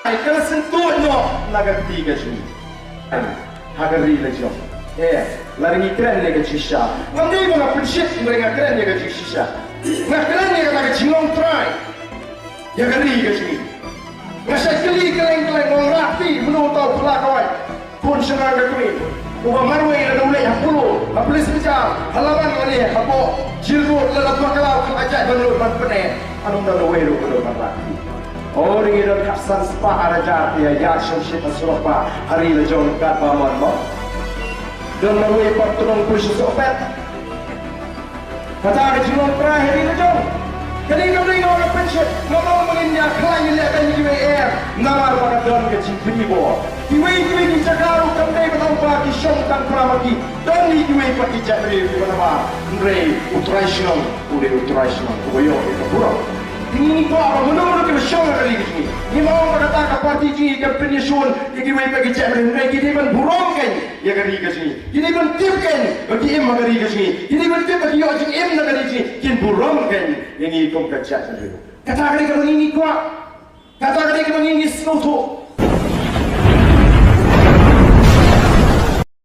Kalau sentuhnya naga tiga sini, hagari lejong. Lari keren ni ke shisha. Nanti mana prinsip mereka keren ni ke shisha. Nak keren ni kata ke cilong try. Ya gari ke sini. Masa keli keleng orang rapi menurut tahu pelakon pun senang ke kami. Ubah marwai ada ulai yang puluh, habis macam halaman ni, apa jirut lelat makalau kerajaan menurut manpene, anu dah ulai lu menurut rapi. Orang ini kapsan spa araja dia ya syamshit asropa hari lejong kat paman mo. Dan marwai patulong push sopet. Kata ke cilong terakhir hari lejong. Kali kau ni orang pensiun, ngomong menginjak kelai lekan UAR, nama orang don ke Cipibo. Kiwi kita kau kembali bertambah di Shongtan Pramaki, dan di kiwi pati jadi berapa? Rey operasional, udah operasional, koyo itu buruk. Ini kau apa menurut kita Shong kali ini? Ini mau berkata parti ini ke pensiun, kiwi pagi jadi Rey kita pun buruk kan? Ya kali ke sini, kita pun tip kan? Bagi em kali ke sini, kita pun tip bagi orang em kali sini, kita buruk kan? Ini kau kerja sendiri. Kata kali kalau ini kau, kata kali kalau ini snow